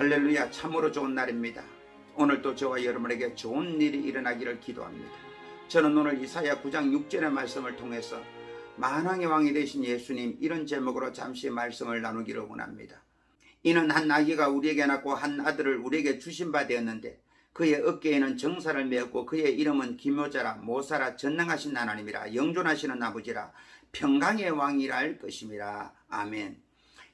할렐루야, 참으로 좋은 날입니다. 오늘도 저와 여러분에게 좋은 일이 일어나기를 기도합니다. 저는 오늘 이사야 9장 6절의 말씀을 통해서 만왕의 왕이 되신 예수님, 이런 제목으로 잠시 말씀을 나누기를 원합니다. 이는 한 아기가 우리에게 낳고 한 아들을 우리에게 주신 바 되었는데 그의 어깨에는 정사를 메었고 그의 이름은 기묘자라 모사라 전능하신 하나님이라 영존하시는 아버지라 평강의 왕이라 할 것임이라. 아멘.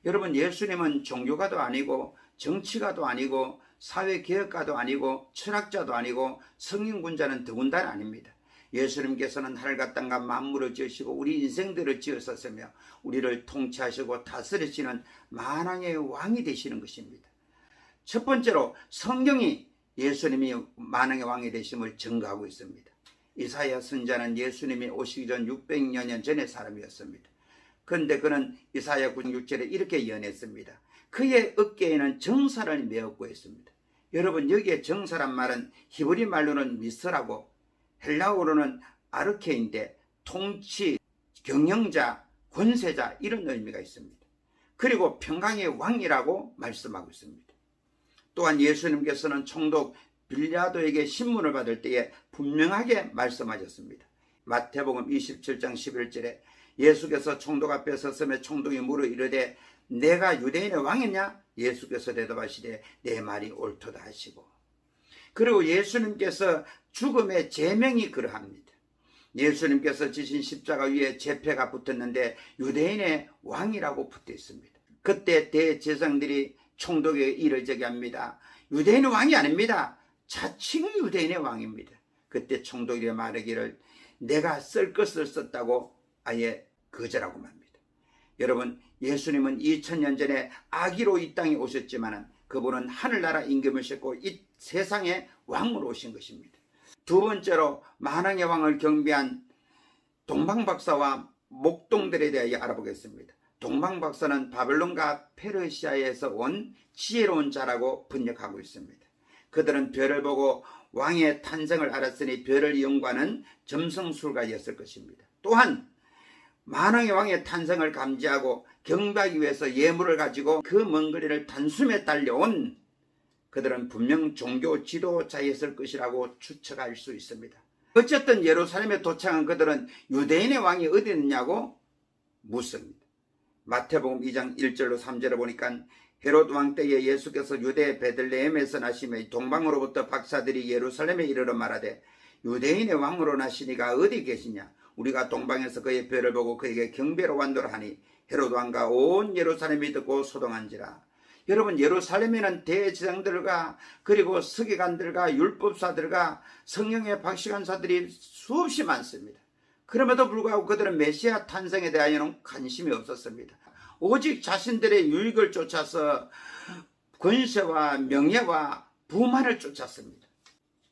여러분, 예수님은 종교가도 아니고 정치가도 아니고 사회개혁가도 아니고 철학자도 아니고 성인군자는 더군다나 아닙니다. 예수님께서는 하늘과 땅과 만물을 지으시고 우리 인생들을 지으셨으며 우리를 통치하시고 다스리시는 만왕의 왕이 되시는 것입니다. 첫 번째로 성경이 예수님이 만왕의 왕이 되심을 증거하고 있습니다. 이사야 선지자는 예수님이 오시기 전 600여 년 전의 사람이었습니다. 그런데 그는 이사야 9장 6절에 이렇게 예언했습니다. 그의 어깨에는 정사를 메었고 했습니다. 여러분, 여기에 정사란 말은 히브리 말로는 미스라고 헬라어로는 아르케인데 통치, 경영자, 권세자 이런 의미가 있습니다. 그리고 평강의 왕이라고 말씀하고 있습니다. 또한 예수님께서는 총독 빌라도에게 신문을 받을 때에 분명하게 말씀하셨습니다. 마태복음 27장 11절에 예수께서 총독 앞에 섰으며 총독이 물어 이르되 내가 유대인의 왕이냐? 예수께서 대답하시되 내 말이 옳도다 하시고, 그리고 예수님께서 죽음의 제명이 그러합니다. 예수님께서 지신 십자가 위에 제패가 붙었는데 유대인의 왕이라고 붙어 있습니다. 그때 대제사장들이 총독에게 이를 제기합니다. 유대인의 왕이 아닙니다. 자칭 유대인의 왕입니다. 그때 총독이 말하기를 내가 쓸 것을 썼다고 아예 거절하고 맙니다. 여러분, 예수님은 2000년 전에 아기로 이 땅에 오셨지만 그분은 하늘나라 임금을 싣고 이 세상의 왕으로 오신 것입니다. 두 번째로 만왕의 왕을 경배한 동방박사와 목동들에 대하여 알아보겠습니다. 동방박사는 바벨론과 페르시아에서 온 지혜로운 자라고 번역하고 있습니다. 그들은 별을 보고 왕의 탄생을 알았으니 별을 연구하는 점성술가였을 것입니다. 또한 만왕의 왕의 탄생을 감지하고 경배하기 위해서 예물을 가지고 그 먼 거리를 단숨에 달려온 그들은 분명 종교 지도자였을 것이라고 추측할 수 있습니다. 어쨌든 예루살렘에 도착한 그들은 유대인의 왕이 어디 있느냐고 묻습니다. 마태복음 2장 1절로 3절을 보니까 헤롯 왕 때에 예수께서 유대 베들레헴에서 나시며 동방으로부터 박사들이 예루살렘에 이르러 말하되 유대인의 왕으로 나시니가 어디 계시냐? 우리가 동방에서 그의 별을 보고 그에게 경배로 완도를 하니 헤롯 왕과 온 예루살렘이 듣고 소동한지라. 여러분, 예루살렘에는 대제사장들과 그리고 서기관들과 율법사들과 성령의 박시간사들이 수없이 많습니다. 그럼에도 불구하고 그들은 메시아 탄생에 대하여는 관심이 없었습니다. 오직 자신들의 유익을 쫓아서 권세와 명예와 부만을 쫓았습니다.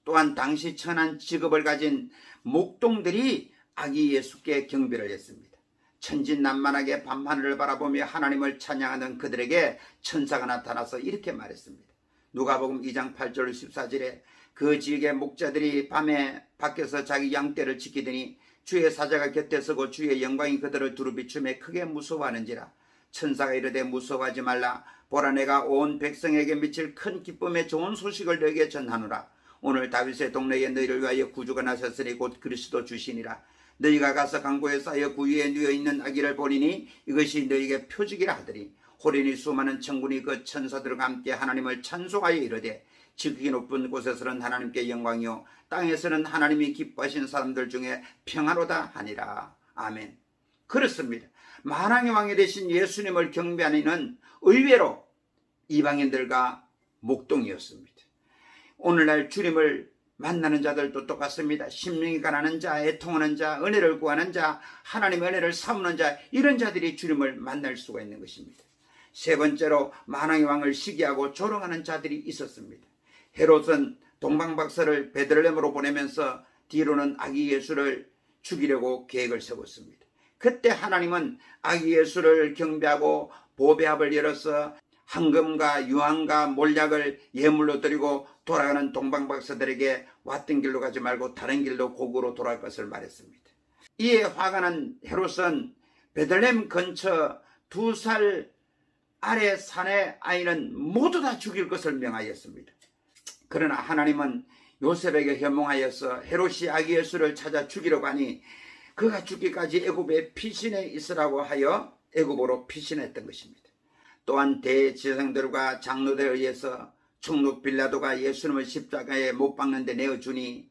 또한 당시 천한 직업을 가진 목동들이 아기 예수께 경배를 했습니다. 천진난만하게 밤하늘을 바라보며 하나님을 찬양하는 그들에게 천사가 나타나서 이렇게 말했습니다. 누가복음 2장 8절 14절에 그 지역의 목자들이 밤에 밖에서 자기 양떼를 지키더니 주의 사자가 곁에 서고 주의 영광이 그들을 두루 비추며 크게 무서워하는지라. 천사가 이르되 무서워하지 말라. 보라, 내가 온 백성에게 미칠 큰 기쁨의 좋은 소식을 너에게 전하노라. 오늘 다윗의 동네에 너희를 위하여 구주가 나셨으니 곧 그리스도 주시니라. 너희가 가서 강고에 쌓여 구유에 누워있는 아기를 보리니 이것이 너희에게 표적이라 하더니 호련히 수많은 천군이 그 천사들과 함께 하나님을 찬송하여 이르되 지극히 높은 곳에서는 하나님께 영광이요 땅에서는 하나님이 기뻐하신 사람들 중에 평화로다 하니라. 아멘. 그렇습니다. 만왕의 왕이 되신 예수님을 경배하는 이는 의외로 이방인들과 목동이었습니다. 오늘날 주님을 만나는 자들도 똑같습니다. 심령이 가난한 자, 애통하는 자, 은혜를 구하는 자, 하나님의 은혜를 사모하는 자, 이런 자들이 주님을 만날 수가 있는 것입니다. 세 번째로 만왕의 왕을 시기하고 조롱하는 자들이 있었습니다. 헤롯은 동방박사를 베들레헴으로 보내면서 뒤로는 아기 예수를 죽이려고 계획을 세웠습니다. 그때 하나님은 아기 예수를 경배하고 보배합을 열어서 황금과 유황과 몰약을 예물로 드리고 돌아가는 동방박사들에게 왔던 길로 가지 말고 다른 길로 고국으로 돌아갈 것을 말했습니다. 이에 화가 난 헤롯은 베들레헴 근처 2살 아래 산의 아이는 모두 다 죽일 것을 명하였습니다. 그러나 하나님은 요셉에게 현몽하여서 헤롯이 아기 예수를 찾아 죽이려고 하니 그가 죽기까지 애굽에 피신해 있으라고 하여 애굽으로 피신했던 것입니다. 또한 대제사장들과 장로들에 의해서 총독 빌라도가 예수님을 십자가에 못 박는 데 내어주니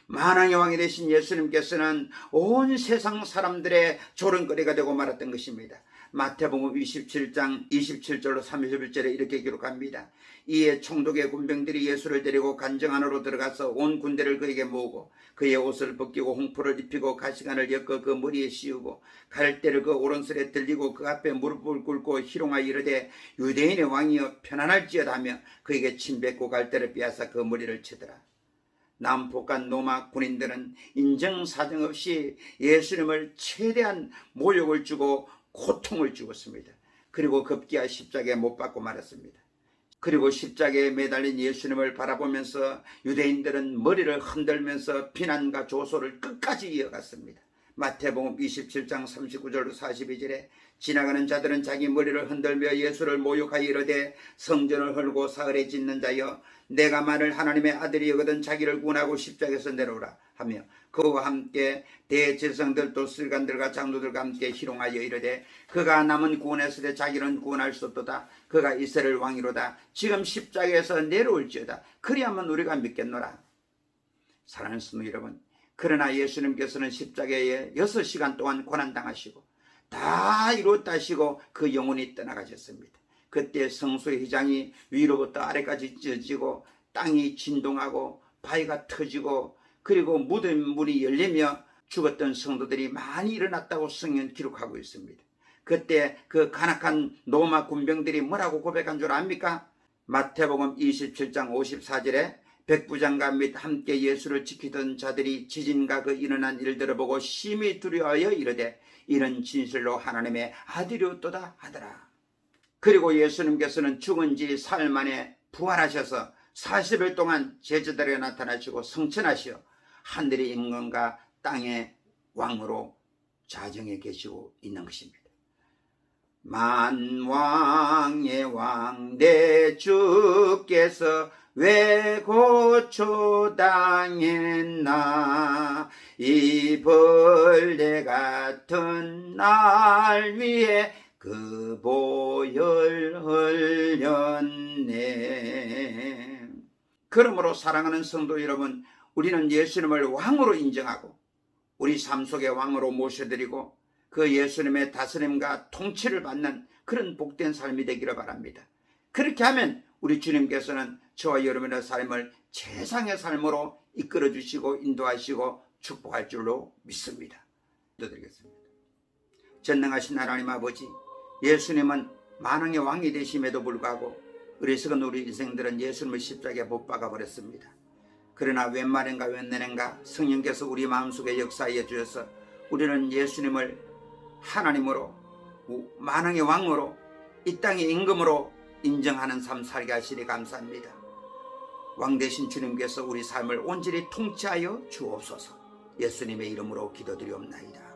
만왕의 왕이 되신 예수님께서는 온 세상 사람들의 조롱거리가 되고 말았던 것입니다. 마태복음 27장 27절로 31절에 이렇게 기록합니다. 이에 총독의 군병들이 예수를 데리고 관정 안으로 들어가서 온 군대를 그에게 모으고 그의 옷을 벗기고 홍포를 입히고 가시관을 엮어 그 머리에 씌우고 갈대를 그 오른손에 들리고 그 앞에 무릎을 꿇고 희롱하여 이르되 유대인의 왕이여 편안할지어다 하며 그에게 침 뱉고 갈대를 빼앗아 그 머리를 치더라. 남북한 로마 군인들은 인정사정 없이 예수님을 최대한 모욕을 주고 고통을 주었습니다. 그리고 급기야 십자가에 못 박고 말았습니다. 그리고 십자가에 매달린 예수님을 바라보면서 유대인들은 머리를 흔들면서 비난과 조소를 끝까지 이어갔습니다. 마태복음 27장 39절로 42절에 지나가는 자들은 자기 머리를 흔들며 예수를 모욕하여 이르되 성전을 헐고 사흘에 짓는 자여 내가 만일 하나님의 아들이거든 자기를 구원하고 십자가에서 내려오라 하며 그와 함께 대제사장들도 서기관들과 장로들과 함께 희롱하여 이르되 그가 남은 구원했으되 자기는 구원할 수 없도다. 그가 이스라엘 왕이로다. 지금 십자가에서 내려올지어다. 그리하면 우리가 믿겠노라. 사랑하는 성도 여러분, 그러나 예수님께서는 십자가에 6시간 동안 고난당하시고 다 이루었다 하시고 그 영혼이 떠나가셨습니다. 그때 성소의 휘장이 위로부터 아래까지 찢어지고 땅이 진동하고 바위가 터지고 그리고 무덤 문이 열리며 죽었던 성도들이 많이 일어났다고 성경은 기록하고 있습니다. 그때 그 간악한 로마 군병들이 뭐라고 고백한 줄 압니까? 마태복음 27장 54절에 백부장과 및 함께 예수를 지키던 자들이 지진과 그 일어난 일들을 보고 심히 두려워하여 이르되 이런 진실로 하나님의 아들이었도다 하더라. 그리고 예수님께서는 죽은 지 사흘 만에 부활하셔서 40일 동안 제자들에게 나타나시고 성천하시어 하늘의 임금과 땅의 왕으로 좌정에 계시고 있는 것입니다. 만왕의 왕 내 주께서 왜 고초당했나 이 벌레 같은 날 위해 그 보혈 흘렸네. 그러므로 사랑하는 성도 여러분, 우리는 예수님을 왕으로 인정하고 우리 삶 속에 왕으로 모셔드리고 그 예수님의 다스림과 통치를 받는 그런 복된 삶이 되기를 바랍니다. 그렇게 하면 우리 주님께서는 저와 여러분의 삶을 최상의 삶으로 이끌어 주시고 인도하시고 축복할 줄로 믿습니다. 기도드리겠습니다. 전능하신 하나님 아버지, 예수님은 만왕의 왕이 되심에도 불구하고 어리석은 우리 인생들은 예수님을 십자가에 못 박아버렸습니다. 그러나 웬만한가 웬내는가 성령께서 우리 마음속에 역사해 주셔서 우리는 예수님을 하나님으로 만왕의 왕으로 이 땅의 임금으로 인정하는 삶 살게 하시니 감사합니다. 왕 되신 주님께서 우리 삶을 온전히 통치하여 주옵소서. 예수님의 이름으로 기도드리옵나이다.